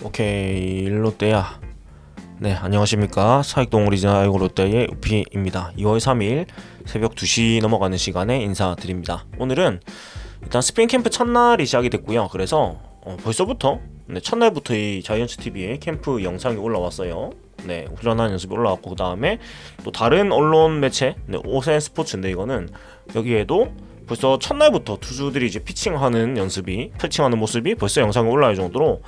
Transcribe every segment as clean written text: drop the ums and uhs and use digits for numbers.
오케이 롯데야. 네, 안녕하십니까. 사익동 오리지널 알고 롯데의 우피입니다. 2월 3일 새벽 2시 넘어가는 시간에 인사드립니다. 오늘은 일단 스프링 캠프 첫날이 시작이 됐고요. 그래서 벌써부터 첫날부터 이 자이언츠 TV에 캠프 영상이 올라왔어요. 네, 훈련하는 연습이 올라왔고, 그 다음에 또 다른 언론 매체, 오센 스포츠인데, 이거는 여기에도 벌써 첫날부터 투수들이 이제 피칭하는 모습이 벌써 영상에 올라올 정도로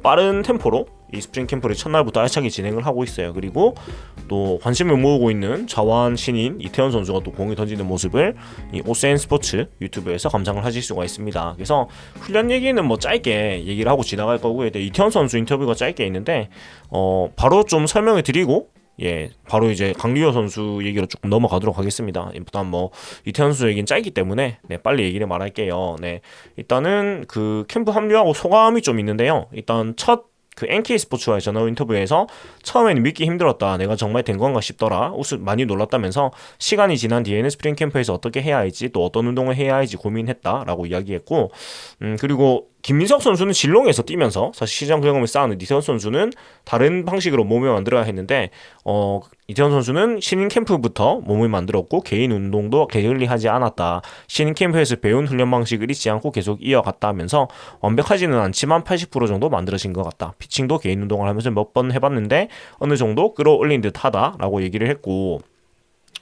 빠른 템포로 이 스프링 캠프를 첫날부터 알차게 진행을 하고 있어요. 그리고 또 관심을 모으고 있는 자완 신인 이태원 선수가 또 공을 던지는 모습을 이 오센 스포츠 유튜브에서 감상을 하실 수가 있습니다. 그래서 훈련 얘기는 뭐 짧게 얘기를 하고 지나갈 거고요. 이태원 선수 인터뷰가 짧게 있는데 바로 좀 설명을 드리고, 바로 이제 강리호 선수 얘기로 조금 넘어가도록 하겠습니다. 일단 뭐 이태원 선수 얘기는 짧기 때문에 빨리 얘기를 말할게요. 일단은 그 캠프 합류하고 소감이 좀 있는데요. 일단 첫 NK 스포츠와의 전화 인터뷰에서 처음에는 믿기 힘들었다, 내가 정말 된 건가 싶더라, 많이 놀랐다면서 시간이 지난 뒤에는 스프링 캠프에서 어떻게 해야 할지, 또 어떤 운동을 해야 할지 고민했다라고 이야기했고, 그리고 김민석 선수는 실롱에서 뛰면서 사실 시장 경험을 쌓은 이태원 선수는 다른 방식으로 몸을 만들어야 했는데, 이태원 선수는 신인 캠프부터 몸을 만들었고 개인 운동도 게을리하지 않았다, 신인 캠프에서 배운 훈련 방식을 잊지 않고 계속 이어갔다 하면서 완벽하지는 않지만 80% 정도 만들어진 것 같다, 피칭도 개인 운동을 하면서 몇 번 해봤는데 어느 정도 끌어올린 듯 하다라고 얘기를 했고,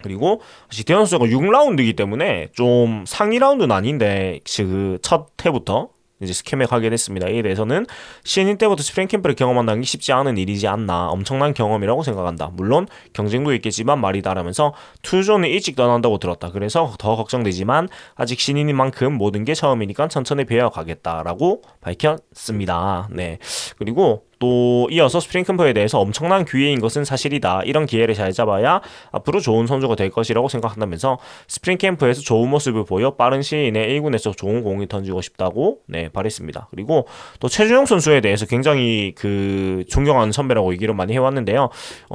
그리고 이태원 선수가 6라운드이기 때문에 좀 상위 라운드는 아닌데 그 첫 해부터 이제 스캠에 가게 됐습니다. 이에 대해서는 신인 때부터 스프링 캠프를 경험한다는 게 쉽지 않은 일이지 않나, 엄청난 경험이라고 생각한다, 물론 경쟁도 있겠지만 말이다라면서 투조는 일찍 떠난다고 들었다, 그래서 더 걱정되지만 아직 신인인 만큼 모든 게 처음이니까 천천히 배워가겠다라고 밝혔습니다. 그리고 또 이어서 스프링 캠프에 대해서 엄청난 기회인 것은 사실이다, 이런 기회를 잘 잡아야 앞으로 좋은 선수가 될 것이라고 생각한다면서 스프링 캠프에서 좋은 모습을 보여 빠른 시일 내에 1군에서 좋은 공을 던지고 싶다고 말했습니다. 그리고 또 최준영 선수에 대해서 굉장히 존경하는 선배라고 얘기를 많이 해왔는데요.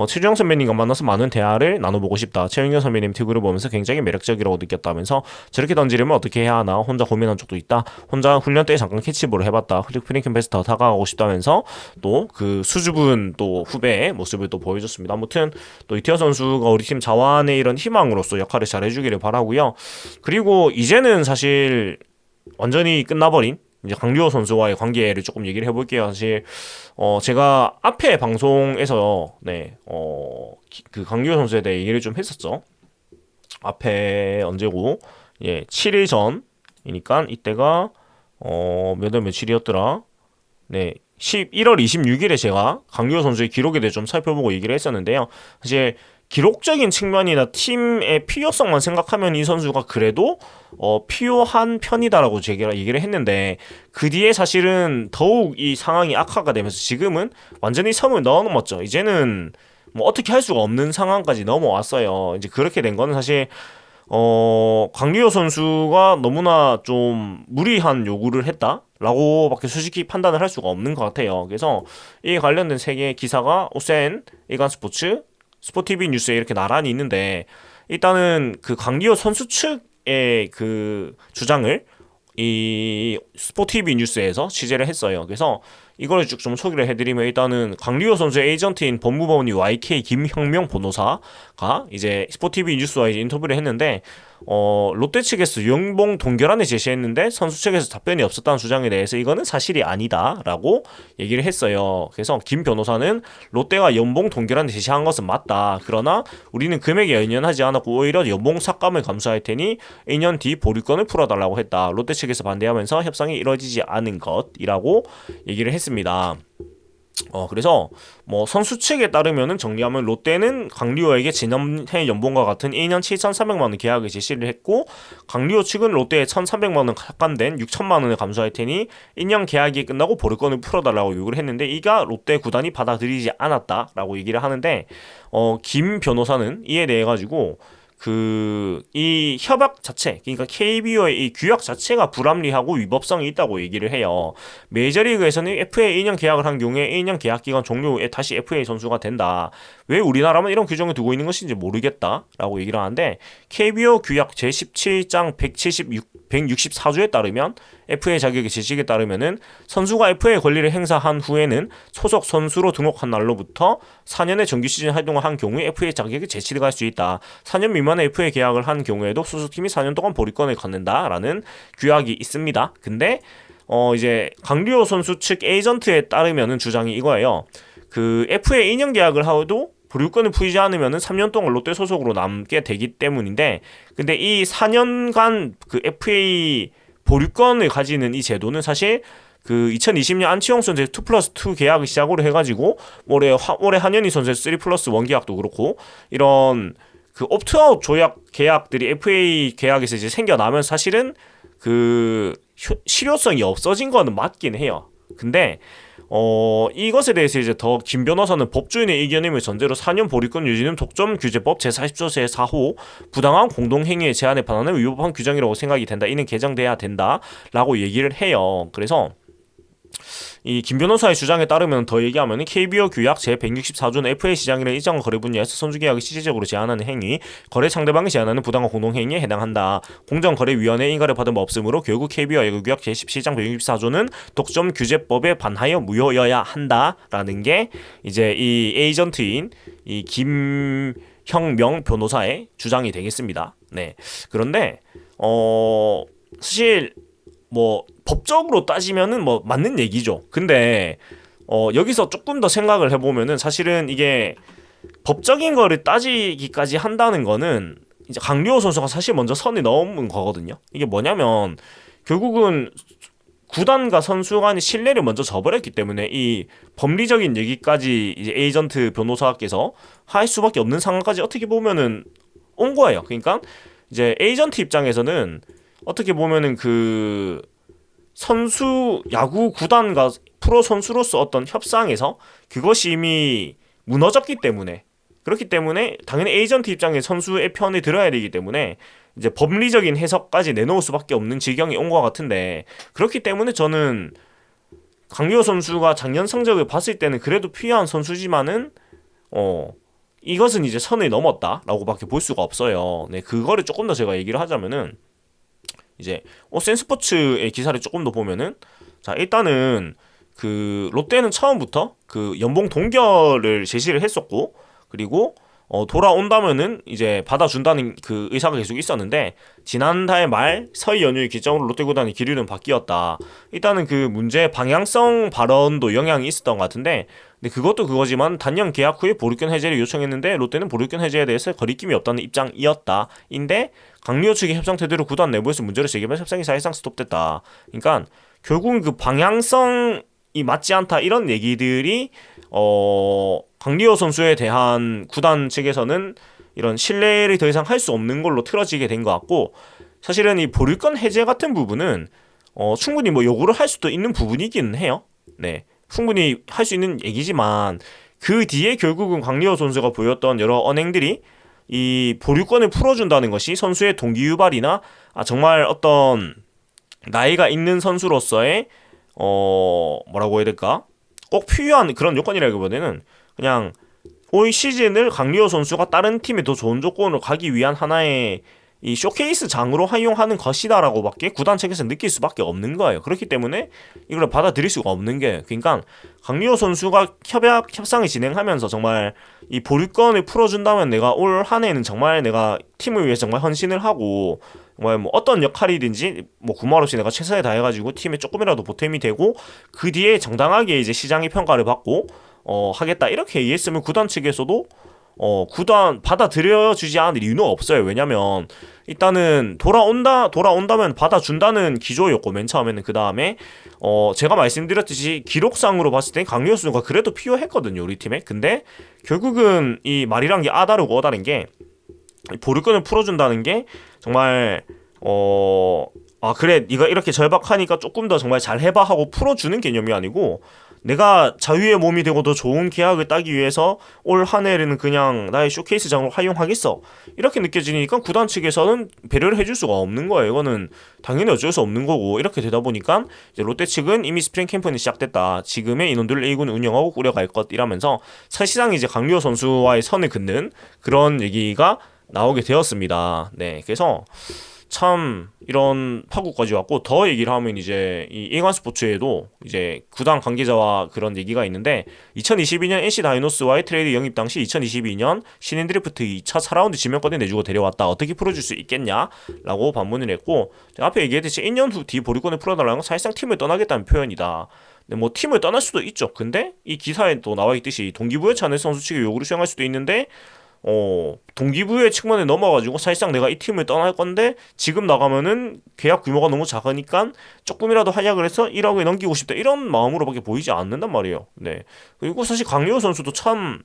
최준영 선배님과 만나서 많은 대화를 나눠보고 싶다, 최윤경 선배님 투구를 보면서 굉장히 매력적이라고 느꼈다면서 저렇게 던지려면 어떻게 해야 하나 혼자 고민한 적도 있다, 혼자 훈련 때 잠깐 캐치볼을 해봤다, 스프링 캠프에서 더 다가가고 싶다면서 또 그 수줍은 또 후배의 모습을 또 보여줬습니다. 아무튼 또 이태원 선수가 우리 팀 자완의 이런 희망으로서 역할을 잘 해주기를 바라고요. 그리고 이제는 사실 완전히 끝나버린 이제 강류호 선수와의 관계를 조금 얘기를 해볼게요. 사실 제가 앞에 방송에서 그 강류호 선수에 대해 얘기를 좀 했었죠. 앞에 언제고 7일 전이니까 이때가 몇 월 며칠이었더라. 11월 26일에 제가 강유호 선수의 기록에 대해 좀 살펴보고 얘기를 했었는데요. 사실 기록적인 측면이나 팀의 필요성만 생각하면 이 선수가 그래도 필요한 편이다라고 제가 얘기를 했는데, 그 뒤에 사실은 더욱 이 상황이 악화가 되면서 지금은 완전히 섬을 넘었죠. 이제는 뭐 어떻게 할 수가 없는 상황까지 넘어왔어요. 이제 그렇게 된 거는 사실 강리호 선수가 너무나 좀 무리한 요구를 했다라고 밖에 솔직히 판단을 할 수가 없는 것 같아요. 그래서 이에 관련된 세 개의 기사가 오센, 일간 스포츠, 스포티비 뉴스에 이렇게 나란히 있는데, 일단은 그 강리호 선수 측의 그 주장을 이 스포티비 뉴스에서 취재를 했어요. 그래서 이걸 쭉 좀 소개를 해드리면, 일단은 강리호 선수의 에이전트인 법무법원이 YK 김형명 변호사가 이제 스포티비 뉴스와 이제 인터뷰를 했는데, 롯데 측에서 연봉 동결안을 제시했는데 선수 측에서 답변이 없었다는 주장에 대해서 이거는 사실이 아니다라고 얘기를 했어요. 그래서 김 변호사는 롯데가 연봉 동결안을 제시한 것은 맞다, 그러나 우리는 금액에 연연하지 않았고 오히려 연봉 삭감을 감수할 테니 2년 뒤 보류권을 풀어달라고 했다, 롯데 측에서 반대하면서 협상이 이루어지지 않은 것이라고 얘기를 했습니다. 그래서 뭐 선수 측에 따르면은 정리하면 롯데는 강리호에게 지난해 연봉과 같은 1년 7,300만 원 계약을 제시를 했고, 강리호 측은 롯데에 1,300만 원 삭감된 6천만 원을 감수할 테니 1년 계약이 끝나고 보류권을 풀어달라고 요구를 했는데, 이가 롯데 구단이 받아들이지 않았다라고 얘기를 하는데, 김 변호사는 이에 대해 가지고 이 협약 자체, 그러니까 KBO의 이 규약 자체가 불합리하고 위법성이 있다고 얘기를 해요. 메이저리그에서는 FA 2년 계약을 한 경우에 1년 계약 기간 종료 후에 다시 FA 선수가 된다. 왜 우리나라만 이런 규정을 두고 있는 것인지 모르겠다라고 얘기를 하는데, KBO 규약 제17장 164조에 따르면 FA 자격의 제식에 따르면은 선수가 FA 권리를 행사한 후에는 소속 선수로 등록한 날로부터 4년의 정규 시즌 활동을 한 경우에 FA 자격이 제치될 수 있다. 4년 미만의 FA 계약을 한 경우에도 소속팀이 4년 동안 보류권을 갖는다라는 규약이 있습니다. 근데 이제 강류호 선수 측 에이전트에 따르면은 주장이 이거예요. 그 FA 2년 계약을 하고도 보류권을 풀지 않으면은 3년 동안 롯데 소속으로 남게 되기 때문인데, 근데 이 4년간 그 FA 보류권을 가지는 이 제도는 사실 그 2020년 안치홍 선수의 2+2 계약을 시작으로 해가지고 올해 한현희 선수의 3+1 계약도 그렇고 이런 그 옵트아웃 조약 계약들이 FA 계약에서 이제 생겨나면 사실은 그 실효성이 없어진 거는 맞긴 해요. 근데 이것에 대해서 이제 더 김 변호사는 법조인의 의견임을 전제로 4년 보류권 유지는 독점 규제법 제40조 제4호 부당한 공동행위의 제한에 반하는 위법한 규정이라고 생각이 된다. 이는 개정돼야 된다라고 얘기를 해요. 그래서 이 김 변호사의 주장에 따르면 더 얘기하면 KBO 규약 제164조는 FA 시장이라는 일정한 거래 분야에서 선수 계약을 실질적으로 제한하는 행위, 거래 상대방이 제한하는 부당한 공동행위에 해당한다. 공정거래위원회의 인가를 받은 바 없으므로 결국 KBO 야구 규약 제17장 164조는 독점 규제법에 반하여 무효여야 한다라는 게 이제 이 에이전트인 이 김형명 변호사의 주장이 되겠습니다. 네. 그런데 사실 뭐 법적으로 따지면은 뭐 맞는 얘기죠. 근데 여기서 조금 더 생각을 해보면은 사실은 이게 법적인 거를 따지기까지 한다는 거는 이제 강류호 선수가 사실 먼저 선을 넘은 거거든요. 이게 뭐냐면 결국은 구단과 선수 간의 신뢰를 먼저 저버렸기 때문에 이 법리적인 얘기까지 이제 에이전트 변호사께서 할 수밖에 없는 상황까지 어떻게 보면은 온 거예요. 그러니까 이제 에이전트 입장에서는 어떻게 보면은 그 선수 야구 구단과 프로 선수로서 어떤 협상에서 그것이 이미 무너졌기 때문에, 그렇기 때문에 당연히 에이전트 입장에 선수의 편을 들어야 되기 때문에 이제 법리적인 해석까지 내놓을 수밖에 없는 지경이 온 것 같은데, 그렇기 때문에 저는 강유호 선수가 작년 성적을 봤을 때는 그래도 필요한 선수지만은 이것은 이제 선을 넘었다라고밖에 볼 수가 없어요. 네, 그거를 조금 더 제가 얘기를 하자면은 이제 센스포츠의 기사를 조금 더 보면은, 자 일단은 그 롯데는 처음부터 그 연봉 동결을 제시를 했었고, 그리고 돌아온다면은 이제 받아준다는 그 의사가 계속 있었는데, 지난달 말 설 연휴 기점으로 롯데 구단의 기류는 바뀌었다. 일단은 그 문제 방향성 발언도 영향이 있었던 것 같은데, 근데 그것도 그거지만 단년 계약 후에 보류권 해제를 요청했는데 롯데는 보류권 해제에 대해서 거리낌이 없다는 입장이었다. 인데 강리호 측의 협상 태도로 구단 내부에서 문제를 제기하면 협상이 사실상 스톱됐다. 그러니까 결국은 그 방향성이 맞지 않다, 이런 얘기들이 강리호 선수에 대한 구단 측에서는 이런 신뢰를 더 이상 할 수 없는 걸로 틀어지게 된 것 같고, 사실은 이 보류권 해제 같은 부분은 충분히 뭐 요구를 할 수도 있는 부분이기는 해요. 네, 충분히 할 수 있는 얘기지만 그 뒤에 결국은 강리호 선수가 보였던 여러 언행들이 이 보류권을 풀어준다는 것이 선수의 동기 유발이나 정말 어떤 나이가 있는 선수로서의 뭐라고 해야 될까, 꼭 필요한 그런 요건이라기보다는 그냥 올 시즌을 강리호 선수가 다른 팀에 더 좋은 조건으로 가기 위한 하나의 이 쇼케이스 장으로 활용하는 것이다라고밖에 구단 측에서 느낄 수밖에 없는 거예요. 그렇기 때문에 이걸 받아들일 수가 없는 게, 그러니까 강리호 선수가 협상을 진행하면서 정말 이 보류권을 풀어준다면 내가 올 한 해는 정말 내가 팀을 위해 정말 헌신을 하고 정말 뭐 어떤 역할이든지 뭐 구말 없이 내가 최선을 다해가지고 팀에 조금이라도 보탬이 되고 그 뒤에 정당하게 이제 시장의 평가를 받고 하겠다, 이렇게 얘기했으면 구단 측에서도 구단 받아들여주지 않을 이유는 없어요. 왜냐면 일단은 돌아온다면 받아준다는 기조였고, 맨 처음에는. 그 다음에 제가 말씀드렸듯이 기록상으로 봤을 땐 강유호 선수가 그래도 필요했거든요, 우리 팀에. 근데 결국은 이 말이란 게 아다르고 어다른 게, 보류권을 풀어준다는 게 정말 그래 네가 이렇게 절박하니까 조금 더 정말 잘 해봐 하고 풀어주는 개념이 아니고, 내가 자유의 몸이 되고 더 좋은 계약을 따기 위해서 올 한 해는 그냥 나의 쇼케이스장으로 활용하겠어, 이렇게 느껴지니까 구단 측에서는 배려를 해줄 수가 없는 거예요. 이거는 당연히 어쩔 수 없는 거고, 이렇게 되다 보니까 이제 롯데 측은 이미 스프링 캠프는 시작됐다, 지금의 인원들을 A군 운영하고 꾸려갈 것 이라면서 사실상 이제 강리호 선수와의 선을 긋는 그런 얘기가 나오게 되었습니다. 네, 그래서 참 이런 파국까지 왔고, 더 얘기를 하면 이제 이 일간 스포츠에도 이제 구단 관계자와 그런 얘기가 있는데, 2022년 NC 다이노스와의 트레이드 영입 당시 2022년 신인 드래프트 2차 4라운드 지명권을 내주고 데려왔다, 어떻게 풀어줄 수 있겠냐라고 반문을 했고, 앞에 얘기했듯이 1년 후 뒤 보류권을 풀어달라는 건 사실상 팀을 떠나겠다는 표현이다. 근데 뭐 팀을 떠날 수도 있죠. 근데 이 기사에 또 나와 있듯이 동기부여 차는 선수 측의 요구를 수행할 수도 있는데, 동기부여 측면에 넘어가지고 사실상 내가 이 팀을 떠날 건데 지금 나가면은 계약 규모가 너무 작으니까 조금이라도 활약을 해서 1억에 넘기고 싶다, 이런 마음으로밖에 보이지 않는단 말이에요. 네. 그리고 사실 강리호 선수도 참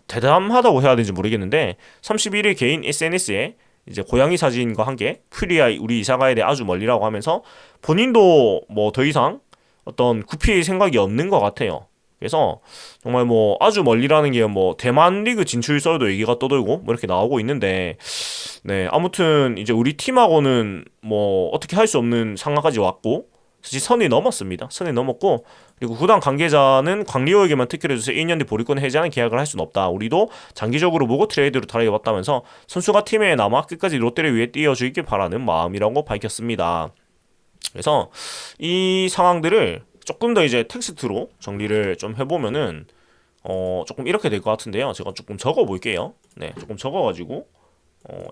대담하다고 해야 되는지 모르겠는데, 31일 개인 SNS에 이제 고양이 사진과 함께 프리야 우리 이사가야 돼 아주 멀리라고 하면서 본인도 뭐 더 이상 어떤 구피의 생각이 없는 것 같아요. 그래서 정말 뭐 아주 멀리라는 게 뭐 대만 리그 진출설도 얘기가 떠돌고 뭐 이렇게 나오고 있는데, 네, 아무튼 이제 우리 팀하고는 뭐 어떻게 할 수 없는 상황까지 왔고, 사실 선이 넘었습니다. 선이 넘었고, 그리고 구단 관계자는 광리호에게만 특혜를 줘서 1년 뒤 보류권 해지하는 계약을 할 수는 없다, 우리도 장기적으로 보고 트레이드로 달아왔다면서 선수가 팀에 남아 끝까지 롯데를 위해 뛰어주길 바라는 마음이라고 밝혔습니다. 그래서 이 상황들을 조금 더 이제 텍스트로 정리를 좀 해보면은 조금 이렇게 될 것 같은데요. 제가 조금 적어 볼게요. 네, 조금 적어가지고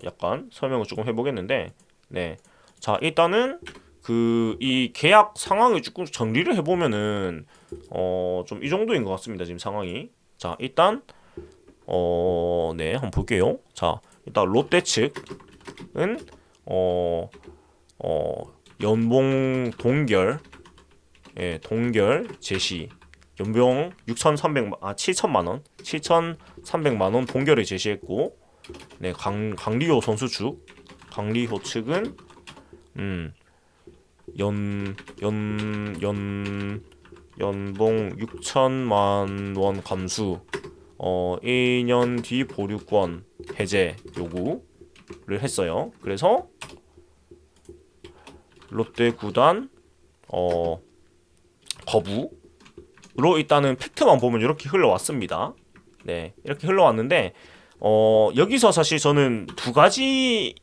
약간 설명을 조금 해보겠는데, 네, 자 일단은 그 이 계약 상황을 조금 정리를 해보면은 좀 이 정도인 것 같습니다. 지금 상황이. 자 일단 네, 한번 볼게요. 자 일단 롯데 측은 연봉 동결, 예, 동결 제시, 연봉 7천만 원 동결을 제시했고, 네, 강리호 선수 측, 강리호 측은 연봉 6천만 원 감수, 1년 뒤 보류권 해제 요구를 했어요. 그래서 롯데 구단 거부로 일단은 팩트만 보면 이렇게 흘러왔습니다. 네, 이렇게 흘러왔는데 여기서 사실 저는 두 가지의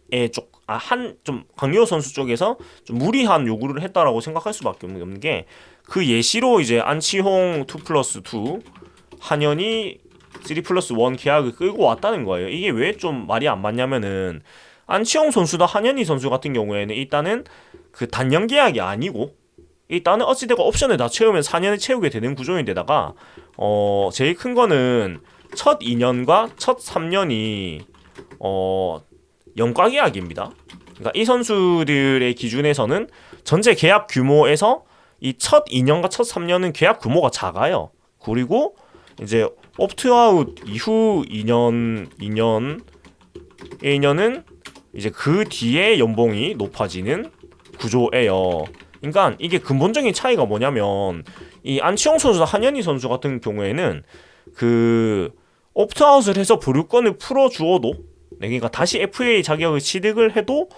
좀 강리호 선수 쪽에서 좀 무리한 요구를 했다라고 생각할 수밖에 없는 게, 그 예시로 이제 안치홍 2+2 한현희 3+1 계약을 끌고 왔다는 거예요. 이게 왜 좀 말이 안 맞냐면은, 안치홍 선수나 한현희 선수 같은 경우에는 일단은 그 단년 계약이 아니고 일단은 어찌되고 옵션을 다 채우면 4년을 채우게 되는 구조인데다가 제일 큰 거는 첫 2년과 첫 3년이 연가 계약입니다. 그러니까 이 선수들의 기준에서는 전체 계약 규모에서 이 첫 2년과 첫 3년은 계약 규모가 작아요. 그리고 이제 옵트아웃 이후 1년은 이제 그 뒤에 연봉이 높아지는 구조예요. 그러니까 이게 근본적인 차이가 뭐냐면, 이 안치홍 선수나 한현희 선수 같은 경우에는 그 옵트아웃을 해서 보류권을 풀어주어도, 네, 그러니까 다시 FA 자격을 취득을 해도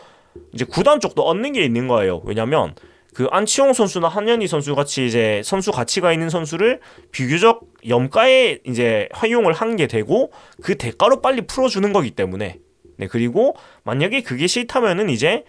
이제 구단 쪽도 얻는 게 있는 거예요. 왜냐면 그 안치홍 선수나 한현희 선수 같이 이제 선수 가치가 있는 선수를 비교적 염가에 이제 활용을 한 게 되고, 그 대가로 빨리 풀어주는 거기 때문에. 네, 그리고 만약에 그게 싫다면은 이제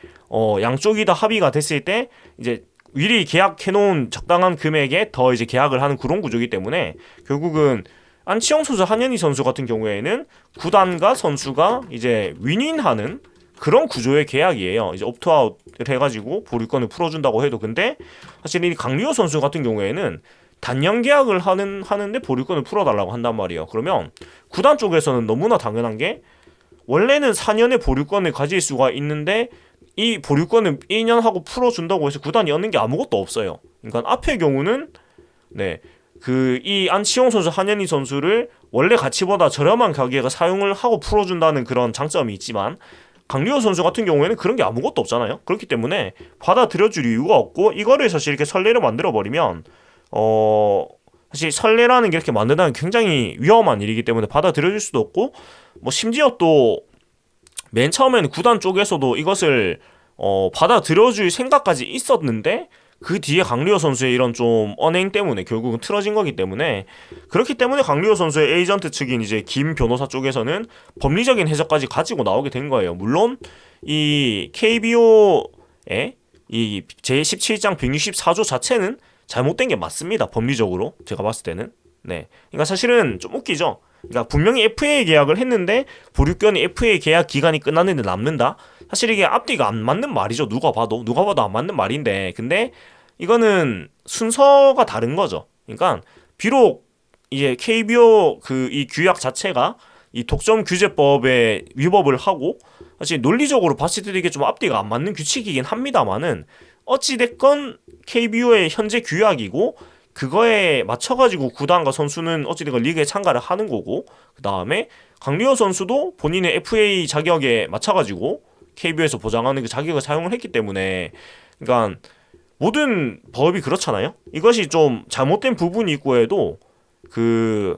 양쪽이 다 합의가 됐을 때 이제 미리 계약해놓은 적당한 금액에 더 이제 계약을 하는 그런 구조이기 때문에, 결국은 안치홍 선수, 한현희 선수 같은 경우에는 구단과 선수가 이제 윈윈하는 그런 구조의 계약이에요. 이제 옵트아웃을 해가지고 보류권을 풀어준다고 해도. 근데 사실 이 강리호 선수 같은 경우에는 단년 계약을 하는데 보류권을 풀어달라고 한단 말이에요. 그러면 구단 쪽에서는 너무나 당연한 게, 원래는 4년의 보류권을 가질 수가 있는데 이 보류권을 1년 하고 풀어준다고 해서 구단이 얻는 게 아무것도 없어요. 그러니까 앞의 경우는, 네, 그 이 안치홍 선수, 한현희 선수를 원래 가치보다 저렴한 가격에 사용을 하고 풀어준다는 그런 장점이 있지만, 강리호 선수 같은 경우에는 그런 게 아무것도 없잖아요. 그렇기 때문에 받아들여줄 이유가 없고, 이거를 사실 이렇게 선례를 만들어버리면 사실 설레라는 게 이렇게 만든다는 게 굉장히 위험한 일이기 때문에 받아들여질 수도 없고, 뭐 심지어 또 맨 처음에는 구단 쪽에서도 이것을 받아들여줄 생각까지 있었는데, 그 뒤에 강리호 선수의 이런 좀 언행 때문에 결국은 틀어진 거기 때문에, 그렇기 때문에 강리호 선수의 에이전트 측인 이제 김 변호사 쪽에서는 법리적인 해석까지 가지고 나오게 된 거예요. 물론 이 KBO의 이 제17장 164조 자체는 잘못된 게 맞습니다. 법리적으로 제가 봤을 때는. 네. 그러니까 사실은 좀 웃기죠. 그러니까 분명히 FA 계약을 했는데 보류권이 FA 계약 기간이 끝났는데 남는다. 사실 이게 앞뒤가 안 맞는 말이죠. 누가 봐도 안 맞는 말인데, 근데 이거는 순서가 다른 거죠. 그러니까 비록 이제 KBO 그 이 규약 자체가 이 독점 규제법에 위법을 하고, 사실 논리적으로 봤을 때도 이게 좀 앞뒤가 안 맞는 규칙이긴 합니다만은, 어찌됐건 KBO의 현재 규약이고 그거에 맞춰가지고 구단과 선수는 어찌됐건 리그에 참가를 하는 거고, 그 다음에 강리호 선수도 본인의 FA 자격에 맞춰가지고 KBO에서 보장하는 그 자격을 사용을 했기 때문에, 그러니까 모든 법이 그렇잖아요. 이것이 좀 잘못된 부분이 있고 해도 그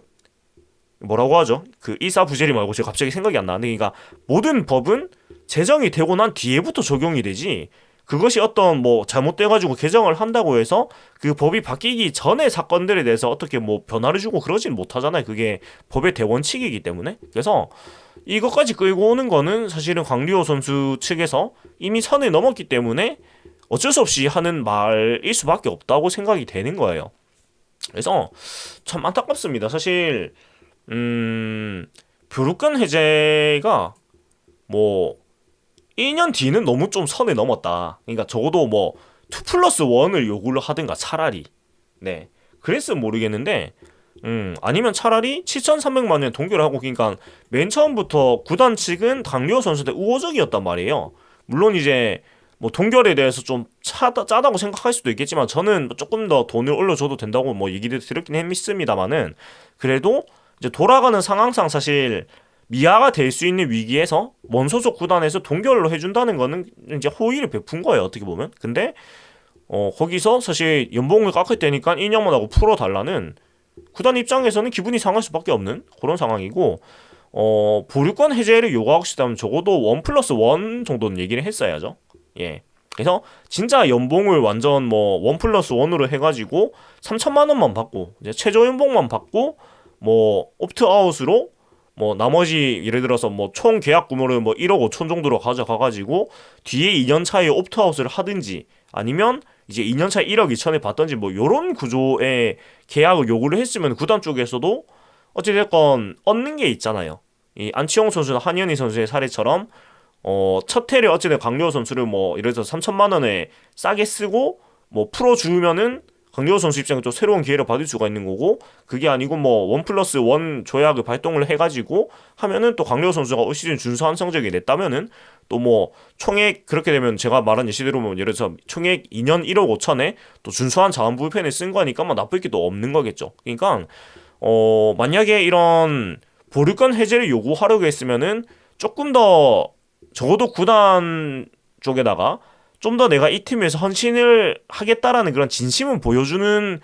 뭐라고 하죠? 그 일사부재리 말고 제가 갑자기 생각이 안 나는데, 그러니까 모든 법은 제정이 되고 난 뒤에부터 적용이 되지, 그것이 어떤 뭐 잘못돼가지고 개정을 한다고 해서 그 법이 바뀌기 전에 사건들에 대해서 어떻게 뭐 변화를 주고 그러진 못하잖아요. 그게 법의 대원칙이기 때문에. 그래서 이것까지 끌고 오는 거는 사실은 강리호 선수 측에서 이미 선을 넘었기 때문에 어쩔 수 없이 하는 말일 수밖에 없다고 생각이 되는 거예요. 그래서 참 안타깝습니다. 사실 교류권 해제가 뭐 1년 뒤는 너무 좀 선을 넘었다. 그러니까 적어도 뭐 2 플러스 1을 요구를 하든가 차라리. 네. 그랬으면 모르겠는데, 아니면 차라리 7,300만 원 동결을 하고, 그러니까 맨 처음부터 구단 측은 강리호 선수한테 우호적이었단 말이에요. 물론 이제 뭐 동결에 대해서 좀 짜다고 생각할 수도 있겠지만, 저는 조금 더 돈을 올려줘도 된다고 뭐 얘기를 들었긴 했습니다만은, 그래도 이제 돌아가는 상황상 사실 미아가 될 수 있는 위기에서 먼 소속 구단에서 동결로 해준다는 거는 이제 호의를 베푼 거예요, 어떻게 보면. 근데 거기서 사실 연봉을 깎을 때니까 2년만 하고 풀어달라는, 구단 입장에서는 기분이 상할 수밖에 없는 그런 상황이고, 보류권 해제를 요구하고 싶다면 적어도 1 플러스 1 정도는 얘기를 했어야죠. 예. 그래서 진짜 연봉을 완전 뭐 1 플러스 1으로 해가지고 3천만 원만 받고, 이제 최저 연봉만 받고, 뭐 옵트아웃으로 뭐 나머지 예를 들어서 뭐 총 계약 규모를 뭐 1억 5천 정도로 가져가가지고 뒤에 2년 차에 옵트아웃을 하든지, 아니면 이제 2년 차에 1억 2천에 받던지, 뭐 요런 구조의 계약을 요구를 했으면 구단 쪽에서도 어찌됐건 얻는 게 있잖아요. 이 안치홍 선수나 한현희 선수의 사례처럼 첫 해를 어찌됐건 강려호 선수를 뭐 예를 들어서 3천만 원에 싸게 쓰고 뭐 풀어주면은 강려호 선수 입장에 또 새로운 기회를 받을 수가 있는 거고, 그게 아니고 뭐 1 플러스 1 조약을 발동을 해가지고 하면은 또 강려호 선수가 올 시즌 준수한 성적이 냈다면은 또 뭐 총액, 그렇게 되면 제가 말한 예시대로 뭐 예를 들어서 총액 2년 1억 5천에 또 준수한 자원 부여펜을 쓴 거니까 뭐 나쁠 게 또 없는 거겠죠. 그러니까 만약에 이런 보류권 해제를 요구하려고 했으면은 조금 더 적어도 구단 쪽에다가 좀 더 내가 이 팀에서 헌신을 하겠다라는 그런 진심은 보여주는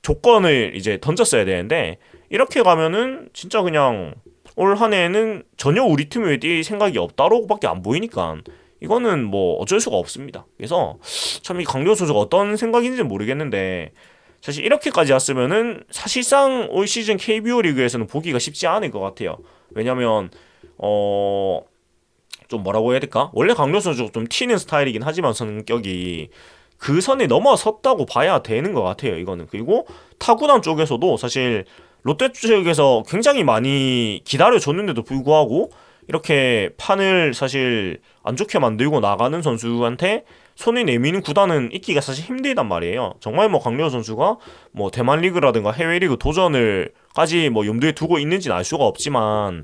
조건을 이제 던졌어야 되는데, 이렇게 가면은 진짜 그냥 올 한 해에는 전혀 우리 팀에 뛸 생각이 없다로밖에 안 보이니까 이거는 뭐 어쩔 수가 없습니다. 그래서 참 이 강려호 선수가 어떤 생각인지는 모르겠는데, 사실 이렇게까지 왔으면은 사실상 올 시즌 KBO 리그에서는 보기가 쉽지 않을 것 같아요. 왜냐면 좀 뭐라고 해야 될까? 원래 강려호 선수가 좀 튀는 스타일이긴 하지만 성격이 그 선에 넘어섰다고 봐야 되는 것 같아요, 이거는. 그리고 타구단 쪽에서도 사실 롯데 쪽에서 굉장히 많이 기다려줬는데도 불구하고 이렇게 판을 사실 안 좋게 만들고 나가는 선수한테 손을 내미는 구단은 있기가 사실 힘들단 말이에요. 정말 뭐 강려호 선수가 뭐 대만 리그라든가 해외 리그 도전을까지 뭐 염두에 두고 있는지는 알 수가 없지만,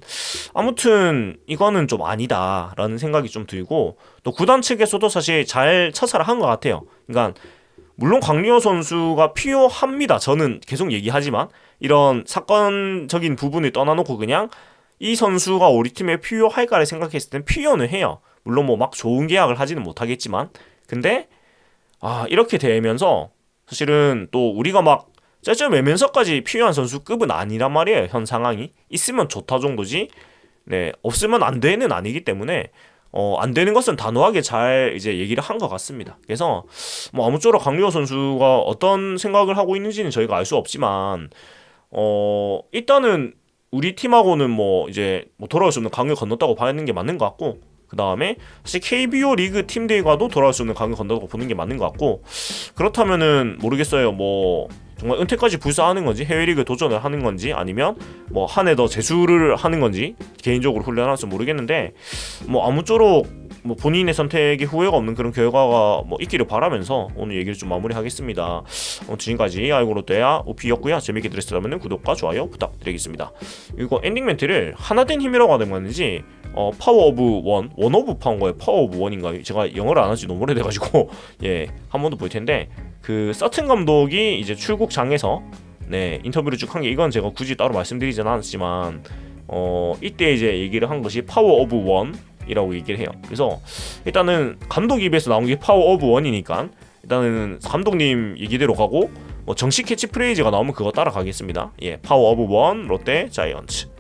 아무튼 이거는 좀 아니다라는 생각이 좀 들고, 또 구단 측에서도 사실 잘 처사를 한 것 같아요. 그러니까 물론 강리호 선수가 필요합니다. 저는 계속 얘기하지만 이런 사건적인 부분을 떠나놓고 그냥 이 선수가 우리 팀에 필요할까를 생각했을 땐 필요는 해요. 물론 뭐 막 좋은 계약을 하지는 못하겠지만, 근데 이렇게 되면서 사실은 또 우리가 막 짤짤매면서까지 필요한 선수급은 아니란 말이에요. 현 상황이 있으면 좋다 정도지. 네, 없으면 안 되는 아니기 때문에 안 되는 것은 단호하게 잘 이제 얘기를 한 것 같습니다. 그래서 뭐 아무쪼록 강유호 선수가 어떤 생각을 하고 있는지는 저희가 알 수 없지만 일단은 우리 팀하고는 뭐 이제 뭐 돌아올 수 없는 강을 건넜다고 봐는 게 맞는 것 같고, 그 다음에 사실 KBO 리그 팀들과도 돌아올 수 없는 강을 건넜다고 보는 게 맞는 것 같고, 그렇다면은 모르겠어요. 뭐 정말 은퇴까지 불사하는 건지, 해외리그 도전을 하는 건지, 아니면 뭐 한 해 더 재수를 하는 건지, 개인적으로 훈련할지 모르겠는데, 뭐 아무쪼록 뭐 본인의 선택에 후회가 없는 그런 결과가 뭐 있기를 바라면서 오늘 얘기를 좀 마무리하겠습니다. 지금까지 아이고 롯데야 오피였고요. 재밌게 들으셨다면 구독과 좋아요 부탁드리겠습니다. 이거 엔딩 멘트를 하나된 힘이라고 하는 건지 파워 오브 원 오브 파워인가요? 파워 오브 원인가요? 제가 영어를 안 한지 너무 오래돼가지고 예, 한 번 더 볼 텐데, 그 서튼 감독이 이제 출국장에서 네, 인터뷰를 쭉 한 게, 이건 제가 굳이 따로 말씀드리진 않았지만 이때 이제 얘기를 한 것이 파워 오브 원이라고 얘기를 해요. 그래서 일단은 감독 입에서 나온 게 파워 오브 원이니까 일단은 감독님 얘기대로 가고, 뭐 정식 캐치프레이즈가 나오면 그거 따라가겠습니다. 예, 파워 오브 원 롯데 자이언츠.